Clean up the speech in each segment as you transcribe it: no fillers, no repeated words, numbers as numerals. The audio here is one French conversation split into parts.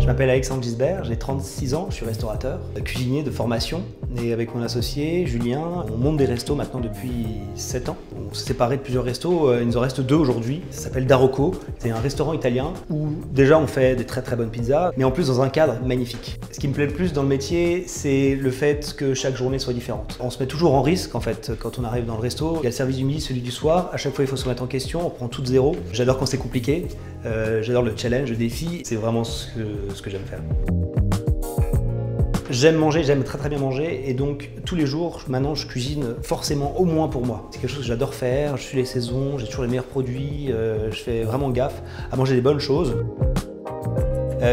Je m'appelle Alexandre Gisbert, j'ai 36 ans, je suis restaurateur, cuisinier de formation. Et avec mon associé, Julien, on monte des restos maintenant depuis 7 ans. On s'est séparé de plusieurs restos, il nous en reste 2 aujourd'hui. Ça s'appelle Darocco, c'est un restaurant italien où déjà on fait des très bonnes pizzas, mais en plus dans un cadre magnifique. Ce qui me plaît le plus dans le métier, c'est le fait que chaque journée soit différente. On se met toujours en risque en fait quand on arrive dans le resto. Il y a le service du midi, celui du soir, à chaque fois il faut se remettre en question, on prend tout de zéro. J'adore quand c'est compliqué, j'adore le challenge, le défi, c'est vraiment ce que j'aime faire. J'aime manger, j'aime très bien manger et donc tous les jours maintenant je cuisine forcément au moins pour moi. C'est quelque chose que j'adore faire, je suis les saisons, j'ai toujours les meilleurs produits, je fais vraiment gaffe à manger des bonnes choses.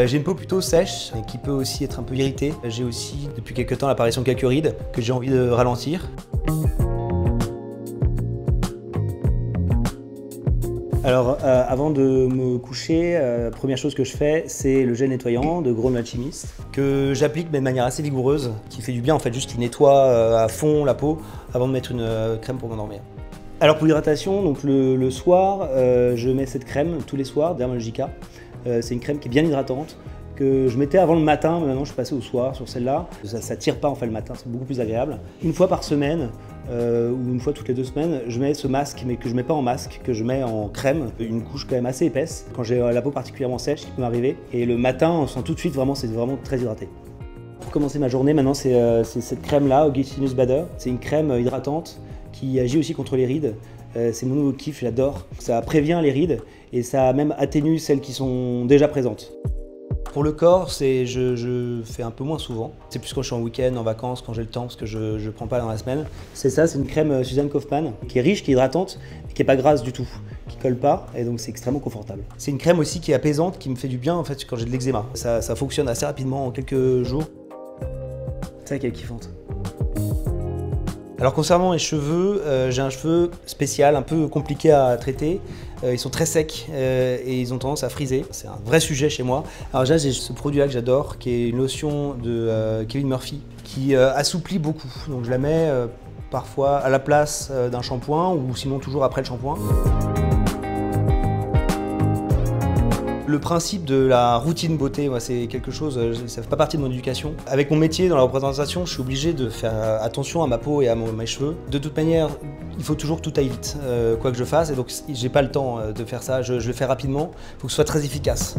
J'ai une peau plutôt sèche et qui peut aussi être un peu irritée. J'ai aussi depuis quelques temps l'apparition de quelques rides que j'ai envie de ralentir. Alors, avant de me coucher, première chose que je fais, c'est le gel nettoyant de Grown Alchemist que j'applique mais de manière assez vigoureuse, qui fait du bien en fait, juste qui nettoie à fond la peau avant de mettre une crème pour m'endormir. Alors pour l'hydratation, donc le soir, je mets cette crème tous les soirs, Dermalogica. C'est une crème qui est bien hydratante, que je mettais avant le matin, mais maintenant je suis passé au soir sur celle-là. Ça tire pas en fait le matin, c'est beaucoup plus agréable. Une fois par semaine, ou une fois toutes les 2 semaines, je mets ce masque, mais que je mets pas en masque, que je mets en crème, une couche quand même assez épaisse, quand j'ai la peau particulièrement sèche, qui peut m'arriver. Et le matin, on sent tout de suite vraiment, c'est vraiment très hydraté. Pour commencer ma journée, maintenant c'est cette crème-là, Augustinus Bader. C'est une crème hydratante qui agit aussi contre les rides. C'est mon nouveau kiff, j'adore. Ça prévient les rides et ça même atténue celles qui sont déjà présentes. Pour le corps, je fais un peu moins souvent. C'est plus quand je suis en week-end, en vacances, quand j'ai le temps, parce que je ne prends pas dans la semaine. C'est ça, c'est une crème Suzanne Kaufmann, qui est riche, qui est hydratante, mais qui n'est pas grasse du tout, qui colle pas, et donc c'est extrêmement confortable. C'est une crème aussi qui est apaisante, qui me fait du bien en fait quand j'ai de l'eczéma. Ça fonctionne assez rapidement en quelques jours. C'est ça qui est kiffante. Alors concernant les cheveux, j'ai un cheveu spécial, un peu compliqué à traiter. Ils sont très secs et ils ont tendance à friser. C'est un vrai sujet chez moi. Alors là, j'ai ce produit-là que j'adore, qui est une lotion de Kevin Murphy, qui assouplit beaucoup. Donc je la mets parfois à la place d'un shampoing ou sinon toujours après le shampoing. Le principe de la routine beauté, c'est quelque chose, ça fait pas partie de mon éducation. Avec mon métier dans la représentation, je suis obligé de faire attention à ma peau et à mes cheveux. De toute manière, il faut toujours que tout aille vite, quoi que je fasse, et donc j'ai pas le temps de faire ça, je le fais rapidement, il faut que ce soit très efficace.